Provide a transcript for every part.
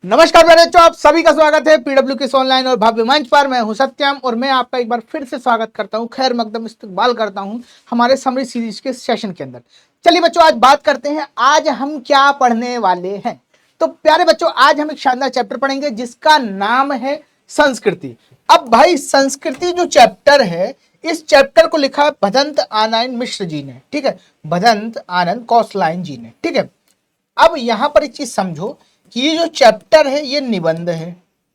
नमस्कार मेरे बच्चों, आप सभी का स्वागत है पीडब्ल्यू के ऑनलाइन और भव्य मंच पर। मैं हूं सत्यम और मैं आपका एक बार फिर से स्वागत करता हूं, खैर मकदम इस्तकबाल करता हूं हमारे समरी सीरीज के सेशन के अंदर। चलिए बच्चों, आज बात करते हैं आज हम क्या पढ़ने वाले हैं। तो प्यारे बच्चों, आज हम एक शानदार चैप्टर पढ़ेंगे जिसका नाम है संस्कृति। अब भाई, संस्कृति जो चैप्टर है, इस चैप्टर को लिखा है भदंत आनंद मिश्र जी ने, ठीक है, भदंत आनंद कौशलाइन जी ने, ठीक है। अब यहां पर एक चीज समझो कि ये जो चैप्टर है ये निबंध है,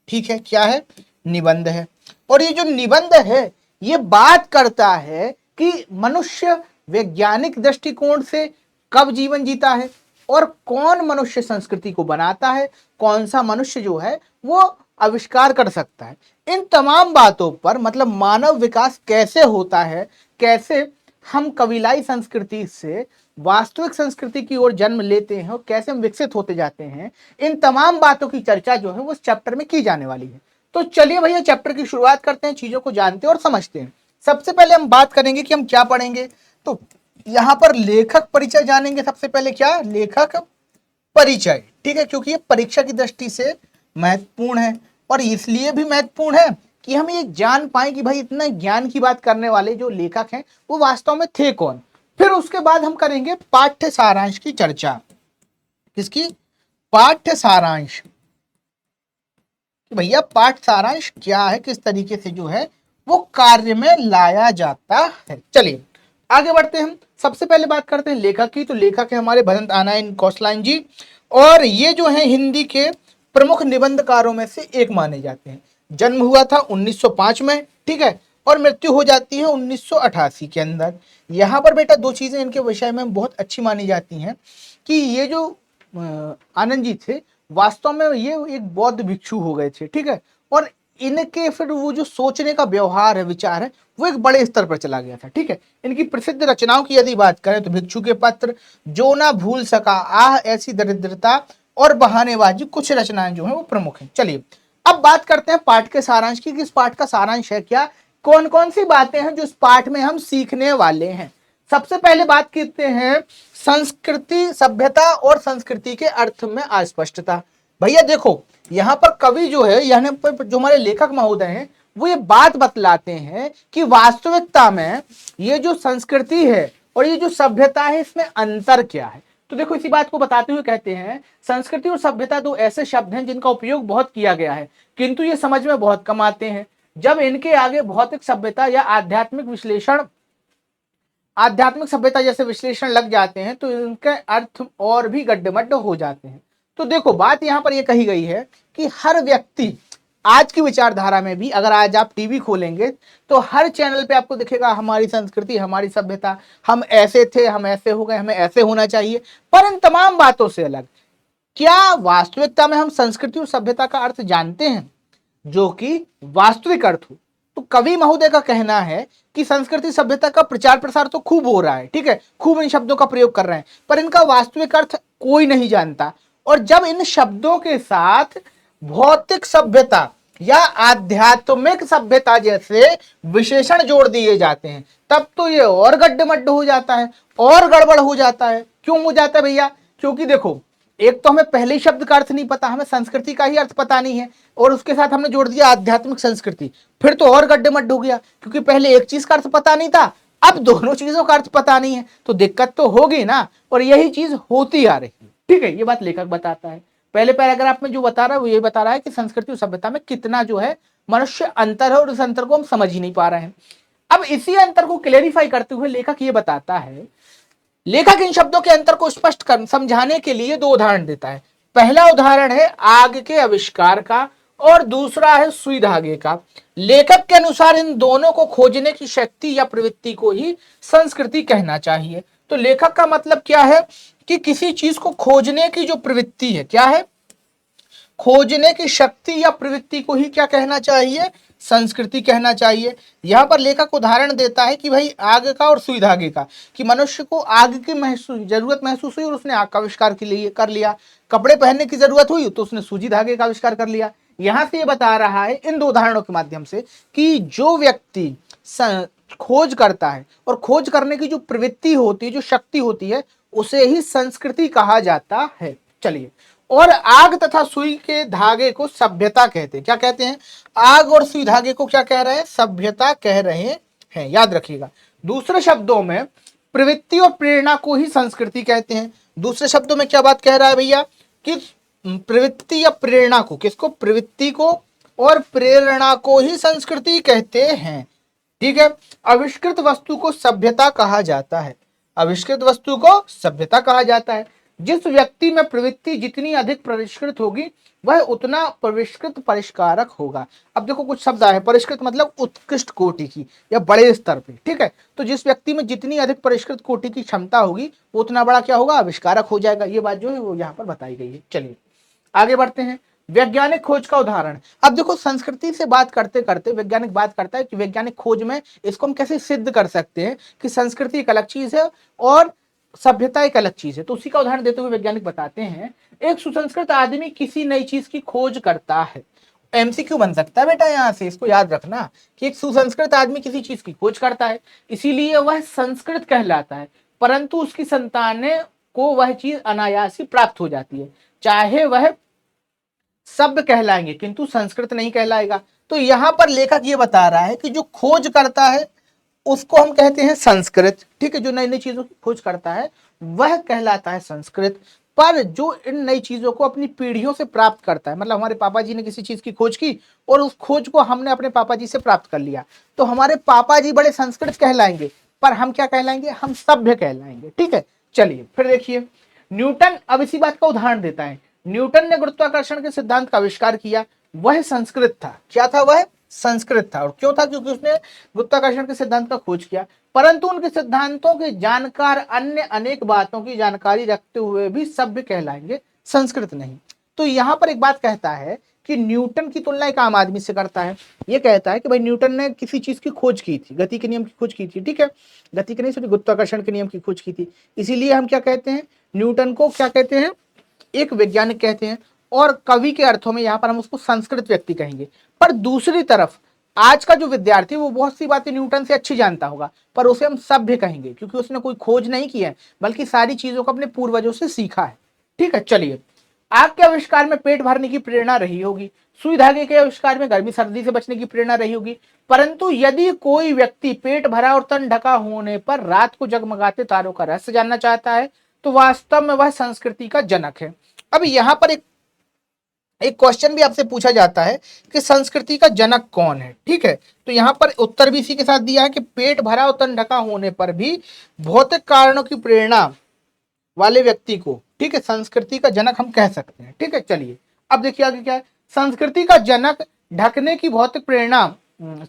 ठीक है। क्या है? निबंध है। और ये जो निबंध है ये बात करता है कि मनुष्य वैज्ञानिक दृष्टिकोण से कब जीवन जीता है और कौन मनुष्य संस्कृति को बनाता है, कौन सा मनुष्य जो है वो आविष्कार कर सकता है। इन तमाम बातों पर, मतलब मानव विकास कैसे होता है, कैसे हम कबीलाई संस्कृति से वास्तविक संस्कृति की ओर जन्म लेते हैं और कैसे हम विकसित होते जाते हैं, इन तमाम बातों की चर्चा जो है वो इस चैप्टर में की जाने वाली है। तो चलिए भैया, चैप्टर की शुरुआत करते हैं, चीजों को जानते हैं और समझते हैं। सबसे पहले हम बात करेंगे कि हम क्या पढ़ेंगे। तो यहां पर लेखक परिचय जानेंगे। सबसे पहले क्या? लेखक परिचय, ठीक है, क्योंकि ये परीक्षा की दृष्टि से महत्वपूर्ण है और इसलिए भी महत्वपूर्ण है कि हम ये जान पाए कि भाई इतना ज्ञान की बात करने वाले जो लेखक हैं वो वास्तव में थे कौन। फिर उसके बाद हम करेंगे पाठ्य सारांश की चर्चा। किसकी? पाठ्य सारांश। भैया पाठ्य सारांश क्या है, किस तरीके से जो है वो कार्य में लाया जाता है। चलिए आगे बढ़ते हैं। हम सबसे पहले बात करते हैं लेखक की। तो लेखक है हमारे भदंत आनंद कौशलाइन जी और ये जो है हिंदी के प्रमुख निबंधकारों में से एक माने जाते हैं। जन्म हुआ था 1905 में, ठीक है, और मृत्यु हो जाती है 1988 के अंदर। यहाँ पर बेटा दो चीजें इनके विषय में बहुत अच्छी मानी जाती हैं कि ये जो आनंद जी थे वास्तव में ये एक बौद्ध भिक्षु हो गए थे, ठीक है, और इनके फिर वो जो सोचने का व्यवहार है, विचार है, वो एक बड़े स्तर पर चला गया था, ठीक है। इनकी प्रसिद्ध रचनाओं की यदि बात करें तो भिक्षु के पत्र, जो ना भूल सका, आह ऐसी दरिद्रता और बहानेबाजी, कुछ रचनाएं जो है वो प्रमुख हैं। चलिए अब बात करते हैं पाठ के सारांश की। इस पाठ का सारांश है क्या, कौन कौन सी बातें हैं जो इस पाठ में हम सीखने वाले हैं। सबसे पहले बात करते हैं संस्कृति, सभ्यता और संस्कृति के अर्थ में अस्पष्टता। भैया देखो, यहाँ पर कवि जो है, यहाँ पर जो हमारे लेखक महोदय हैं, वो ये बात बतलाते हैं कि वास्तविकता में ये जो संस्कृति है और ये जो सभ्यता है इसमें अंतर क्या है। तो देखो, इसी बात को बताते हुए कहते हैं संस्कृति और सभ्यता दो ऐसे शब्द हैं जिनका उपयोग बहुत किया गया है किंतु ये समझ में बहुत कम आते हैं। जब इनके आगे भौतिक सभ्यता या आध्यात्मिक सभ्यता जैसे विश्लेषण लग जाते हैं तो इनके अर्थ और भी गड्ढेमड्ढ हो जाते हैं। तो देखो, बात यहां पर यह कही गई है कि हर व्यक्ति आज की विचारधारा में भी, अगर आज आप टीवी खोलेंगे तो हर चैनल पे आपको दिखेगा हमारी संस्कृति, हमारी सभ्यता, हम ऐसे थे, हम ऐसे हो गए, हमें ऐसे होना चाहिए। पर इन तमाम बातों से अलग, क्या वास्तविकता में हम संस्कृति और सभ्यता का अर्थ जानते हैं जो कि वास्तविक अर्थ हो? तो कवि महोदय का कहना है कि संस्कृति सभ्यता का प्रचार प्रसार तो खूब हो रहा है, ठीक है, खूब इन शब्दों का प्रयोग कर रहे हैं, पर इनका वास्तविक अर्थ कोई नहीं जानता। और जब इन शब्दों के साथ भौतिक सभ्यता या आध्यात्मिक सभ्यता जैसे विशेषण जोड़ दिए जाते हैं तब तो ये और गड्ढेमड्ढ हो जाता है और गड़बड़ हो जाता है। क्यों हो जाता है भैया? क्योंकि देखो, एक तो हमें पहले शब्द का अर्थ नहीं पता, हमें संस्कृति का ही अर्थ पता नहीं है, और उसके साथ हमने जोड़ दिया आध्यात्मिक संस्कृति, फिर तो और गड्ढेमड्ढ हो गया, क्योंकि पहले एक चीज का अर्थ पता नहीं था, अब दोनों चीजों का अर्थ पता नहीं है, तो दिक्कत तो होगी ना। और यही चीज होती आ रही है, ठीक है, ये बात लेखक बताता है। पहले पैराग्राफ में जो बता रहा है वो ये बता रहा है कि संस्कृति और सभ्यता में कितना जो है मनुष्य अंतर है और इस अंतर को हम समझ ही नहीं पा रहे हैं। अब इसी अंतर को क्लेरिफाई करते हुए लेखक ये बताता है, लेखक इन शब्दों के अंतर को स्पष्ट कर समझाने के लिए दो उदाहरण देता है। पहला उदाहरण है आग के आविष्कार का और दूसरा है सुई धागे का। लेखक के अनुसार इन दोनों को खोजने की शक्ति या प्रवृत्ति को ही संस्कृति कहना चाहिए। तो लेखक का मतलब क्या है कि किसी चीज को खोजने की जो प्रवृत्ति है, क्या है, खोजने की शक्ति या प्रवृत्ति को ही क्या कहना चाहिए? संस्कृति कहना चाहिए। यहां पर लेखक उदाहरण देता है कि भाई आग का और सुई धागे का, कि मनुष्य को आग की जरूरत महसूस हुई और उसने आग का आविष्कार के लिए कर लिया, कपड़े पहनने की जरूरत हुई तो उसने सूजी धागे का आविष्कार कर लिया। यहां से ये बता रहा है इन दो उदाहरणों के माध्यम से कि जो व्यक्ति खोज करता है और खोज करने की जो प्रवृत्ति होती है, जो शक्ति होती है, उसे ही संस्कृति कहा जाता है। चलिए और आग तथा सुई के धागे को सभ्यता कहते हैं। क्या कहते हैं? आग और सुई धागे को क्या कह रहे हैं? सभ्यता कह रहे हैं, याद रखिएगा। दूसरे शब्दों में प्रवृत्ति और प्रेरणा को ही संस्कृति कहते हैं। दूसरे शब्दों में क्या बात कह रहा है भैया कि प्रवृत्ति या प्रेरणा को, किसको? प्रवृत्ति को और प्रेरणा को ही संस्कृति कहते हैं। ठीक है। आविष्कृत वस्तु को सभ्यता कहा जाता है। आविष्कृत वस्तु को सभ्यता कहा जाता है। जिस व्यक्ति में प्रवृत्ति जितनी अधिक परिष्कृत होगी वह उतना परिष्कृत परिष्कारक होगा। अब देखो कुछ शब्द आए, परिष्कृत मतलब उत्कृष्ट कोटि की या बड़े स्तर पे। ठीक है। तो जिस व्यक्ति में जितनी अधिक परिष्कृत कोटि की क्षमता होगी वो उतना बड़ा क्या होगा? आविष्कारक हो जाएगा। ये बात जो है वो यहाँ पर बताई गई है। चलिए आगे बढ़ते हैं। वैज्ञानिक खोज का उदाहरण। अब देखो संस्कृति से बात करते करते वैज्ञानिक बात करता है कि वैज्ञानिक खोज में इसको हम कैसे सिद्ध कर सकते हैं कि संस्कृति एक अलग चीज है और सभ्यता एक अलग चीज है। तो उसी का उदाहरण देते हुए वैज्ञानिक बताते हैं, एक सुसंस्कृत आदमी किसी नई चीज की खोज करता है। एमसीक्यू बन सकता है बेटा यहां से, इसको याद रखना कि एक सुसंस्कृत आदमी किसी चीज की खोज करता है, इसीलिए वह संस्कृत कहलाता है, परंतु उसकी संतानें को वह चीज अनायास ही प्राप्त हो जाती है, चाहे वह सभ्य कहलाएंगे किंतु संस्कृत नहीं कहलाएगा। तो यहां पर लेखक ये बता रहा है कि जो खोज करता है उसको हम कहते हैं संस्कृत। ठीक है। जो नई नई चीजों की खोज करता है वह कहलाता है संस्कृत। पर जो इन नई चीजों को अपनी पीढ़ियों से प्राप्त करता है, मतलब हमारे पापा जी ने किसी चीज की खोज की और उस खोज को हमने अपने पापा जी से प्राप्त कर लिया, तो हमारे पापा जी बड़े संस्कृत कहलाएंगे, पर हम क्या कहलाएंगे? हम सभ्य कहलाएंगे। ठीक है। चलिए फिर देखिए, न्यूटन अब इसी बात का उदाहरण देता है। न्यूटन ने गुरुत्वाकर्षण के सिद्धांत का आविष्कार किया, वह संस्कृत था। क्या था? वह संस्कृत था। और क्यों था? क्योंकि उसने गुरुत्वाकर्षण के सिद्धांत का खोज किया, परंतु उनके सिद्धांतों के जानकार अन्य अनेक बातों की जानकारी रखते हुए भी सभ्य कहलाएंगे, संस्कृत नहीं। तो यहां पर एक बात कहता है कि न्यूटन की तुलना एक आम आदमी से करता है। ये कहता है कि भाई न्यूटन ने किसी चीज की खोज की थी, गति के नियम की खोज की थी। ठीक है। गति के नहीं, सॉरी, गुरुत्वाकर्षण के नियम की खोज की थी। इसीलिए हम क्या कहते हैं? न्यूटन को क्या कहते हैं? एक वैज्ञानिक कहते हैं। और कवि के अर्थों में यहां पर हम उसको संस्कृत व्यक्ति कहेंगे। पर दूसरी तरफ आज का जो विद्यार्थी वो बहुत सी बातें न्यूटन से अच्छी जानता होगा, पर उसे हम सभ्य कहेंगे क्योंकि उसने कोई खोज नहीं की है बल्कि सारी चीजों को अपने पूर्वजों से सीखा है। ठीक है। चलिए, आग के आविष्कार में पेट भरने की प्रेरणा रही होगी, सुई धागे के आविष्कार में गर्मी सर्दी से बचने की प्रेरणा रही होगी, परंतु यदि कोई व्यक्ति पेट भरा और तन ढका होने पर रात को जगमगाते तारों का रहस्य जानना चाहता है तो वास्तव में वह संस्कृति का जनक है। अब यहां पर एक क्वेश्चन भी आपसे पूछा जाता है कि संस्कृति का जनक कौन है। ठीक है। तो यहां पर उत्तर भी इसी के साथ दिया है कि पेट भरा और तन ढका होने पर भी भौतिक कारणों की प्रेरणा वाले व्यक्ति को, ठीक है, संस्कृति का जनक हम कह सकते हैं। ठीक है। चलिए अब देखिए आगे क्या है। संस्कृति का जनक ढकने की भौतिक प्रेरणा,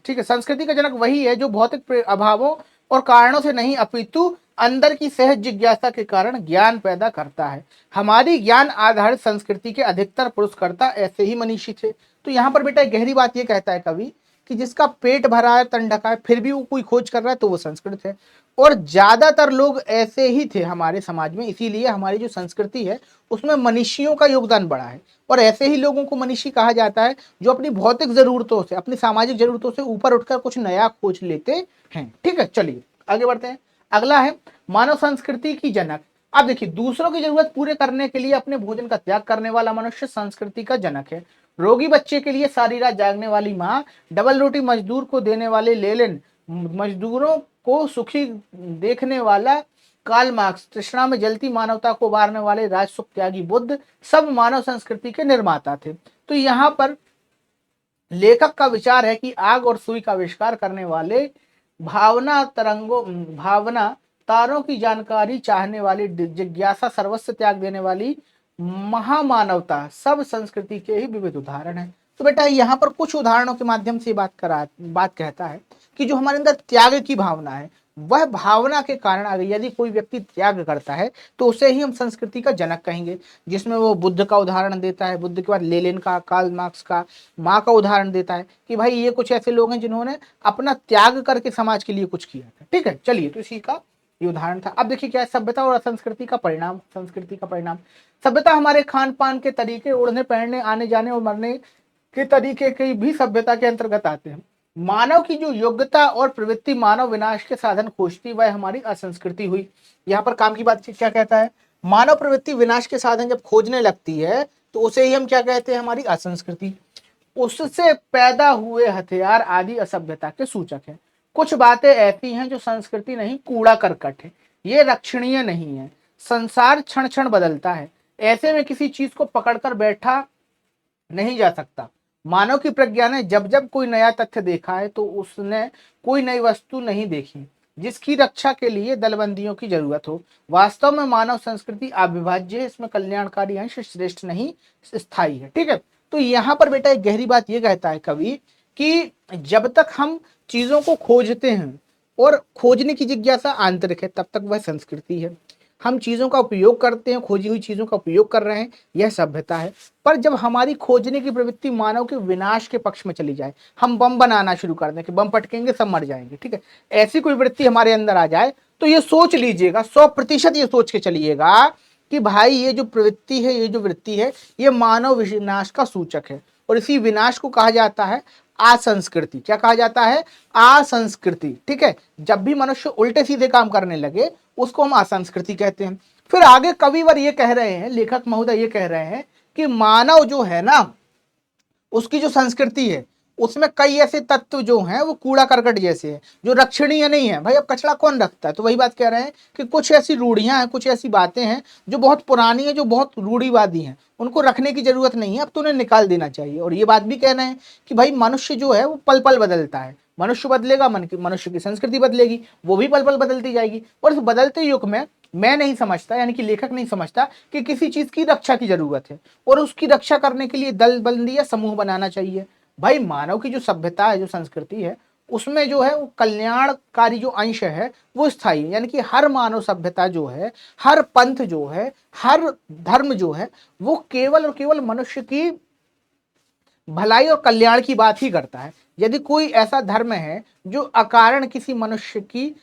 ठीक है, संस्कृति का जनक वही है जो भौतिक अभावों और कारणों से नहीं अपितु अंदर की सहज जिज्ञासा के कारण ज्ञान पैदा करता है। हमारी ज्ञान आधारित संस्कृति के अधिकतर पुरस्कर्ता ऐसे ही मनीषी थे। तो यहाँ पर बेटा एक गहरी बात ये कहता है कवि कि जिसका पेट भरा है तन ढका है फिर भी वो कोई खोज कर रहा है तो वो संस्कृत है। और ज्यादातर लोग ऐसे ही थे हमारे समाज में, इसीलिए हमारी जो संस्कृति है उसमें मनीषियों का योगदान बड़ा है। और ऐसे ही लोगों को मनीषी कहा जाता है जो अपनी भौतिक जरूरतों से, अपनी सामाजिक जरूरतों से ऊपर उठकर कुछ नया खोज लेते हैं। ठीक है। चलिए आगे बढ़ते हैं। अगला है मानव संस्कृति की जनक। अब देखिए, दूसरों की जरूरत पूरे करने के लिए अपने भोजन का त्याग करने वाला मनुष्य संस्कृति का जनक है। रोगी बच्चे के लिए सारी रात जागने वाली माँ, डबल रोटी मजदूर को देने वाले लेनिन, मजदूरों को सुखी देखने वाला कार्ल मार्क्स, तृष्णा में जलती मानवता को उबारने वाले राजसुख त्यागी बुद्ध, सब मानव संस्कृति के निर्माता थे। तो यहाँ पर लेखक का विचार है कि आग और सुई का आविष्कार करने वाले भावना तारों की जानकारी चाहने वाली, जिज्ञासा सर्वस्व त्याग देने वाली महामानवता सब संस्कृति के ही विविध उदाहरण है। तो बेटा यहाँ पर कुछ उदाहरणों के माध्यम से बात कहता है कि जो हमारे अंदर त्याग की भावना है वह भावना के कारण अगर यदि कोई व्यक्ति त्याग करता है तो उसे ही हम संस्कृति का जनक कहेंगे। जिसमें वो बुद्ध का उदाहरण देता है, बुद्ध के बाद लेनिन का, कार्ल मार्क्स का, माँ का उदाहरण देता है कि भाई ये कुछ ऐसे लोग हैं जिन्होंने अपना त्याग करके समाज के लिए कुछ किया था। ठीक है। चलिए, तो इसी का ये उदाहरण था। अब देखिए क्या है, सभ्यता और संस्कृति का परिणाम। संस्कृति का परिणाम, सभ्यता हमारे खान पान के तरीके, उड़ने पहनने, आने जाने और मरने के तरीके के भी सभ्यता के अंतर्गत आते हैं। मानव की जो योग्यता और प्रवृत्ति मानव विनाश के साधन खोजती वह हमारी असंस्कृति हुई। यहाँ पर काम की बात क्या कहता है, मानव प्रवृत्ति विनाश के साधन जब खोजने लगती है तो उसे ही हम क्या कहते हैं, हमारी असंस्कृति। उससे पैदा हुए हथियार आदि असभ्यता के सूचक हैं। कुछ बातें ऐसी हैं जो संस्कृति नहीं, कूड़ा करकट है, ये रक्षणीय नहीं है। संसार क्षण क्षण बदलता है, ऐसे में किसी चीज को पकड़कर बैठा नहीं जा सकता। मानव की प्रज्ञा ने जब जब कोई नया तथ्य देखा है तो उसने कोई नई वस्तु नहीं देखी जिसकी रक्षा के लिए दलबंदियों की जरूरत हो। वास्तव में मानव संस्कृति अविभाज्य है, इसमें कल्याणकारी अंश श्रेष्ठ नहीं स्थायी है। ठीक है, तो यहाँ पर बेटा एक गहरी बात ये कहता है कवि कि जब तक हम चीजों को खोजते हैं और खोजने की जिज्ञासा आंतरिक है तब तक वह संस्कृति है। हम चीजों का उपयोग करते हैं, खोजी हुई चीजों का उपयोग कर रहे हैं, यह सभ्यता है। पर जब हमारी खोजने की प्रवृत्ति मानव के विनाश के पक्ष में चली जाए, हम बम बनाना शुरू कर दें कि बम पटकेंगे सब मर जाएंगे, ठीक है, ऐसी कोई वृत्ति हमारे अंदर आ जाए तो ये सोच लीजिएगा, 100% ये सोच के चलिएगा कि भाई ये जो प्रवृत्ति है, ये जो वृत्ति है, ये मानव विनाश का सूचक है। और इसी विनाश को कहा जाता है असंस्कृति। क्या कहा जाता है? असंस्कृति। ठीक है, जब भी मनुष्य उल्टे सीधे काम करने लगे उसको हम असंस्कृति कहते हैं। फिर आगे कविवर ये कह रहे हैं, लेखक महोदय ये कह रहे हैं कि मानव जो है ना, उसकी जो संस्कृति है उसमें कई ऐसे तत्व जो हैं वो कूड़ा करकट जैसे हैं, जो रक्षणीय नहीं है। भाई अब कचरा कौन रखता है? तो वही बात कह रहे हैं कि कुछ ऐसी रूढ़ियां हैं, कुछ ऐसी बातें हैं जो बहुत पुरानी है, जो बहुत रूढ़िवादी हैं, उनको रखने की जरूरत नहीं है, अब तो उन्हें निकाल देना चाहिए। और ये बात भी कह रहे हैं कि भाई मनुष्य जो है वो पल पल बदलता है, मनुष्य बदलेगा, मनुष्य की संस्कृति बदलेगी, वो भी पल पल बदलती जाएगी। और इस बदलते युग में मैं नहीं समझता, यानी कि लेखक नहीं समझता कि किसी चीज की रक्षा की जरूरत है और उसकी रक्षा करने के लिए दल बंदी या समूह बनाना चाहिए। भाई मानव की जो सभ्यता है, जो संस्कृति है, उसमें जो है वो कल्याणकारी जो अंश है वो स्थायी है। यानी कि हर मानव सभ्यता जो है, हर पंथ जो है, हर धर्म जो है, वो केवल और केवल मनुष्य की भलाई और कल्याण की बात ही करता है। यदि कोई ऐसा धर्म है जो अकारण किसी मनुष्य की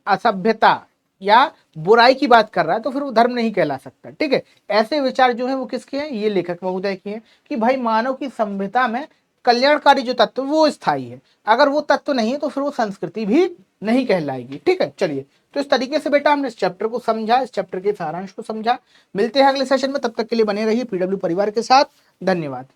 असभ्यता या बुराई की बात कर रहा है तो फिर वो धर्म नहीं कहला सकता। ठीक है, ऐसे विचार जो है वो किसके हैं? ये लेखक महोदय के हैं कि भाई मानव की सभ्यता में कल्याणकारी जो तत्व वो स्थायी है, अगर वो तत्व नहीं है तो फिर वो संस्कृति भी नहीं कहलाएगी। ठीक है, चलिए, तो इस तरीके से बेटा हमने इस चैप्टर को समझा, इस चैप्टर के सारांश को समझा। मिलते हैं अगले सेशन में, तब तक के लिए बने रहिए पीडब्ल्यू परिवार के साथ। धन्यवाद।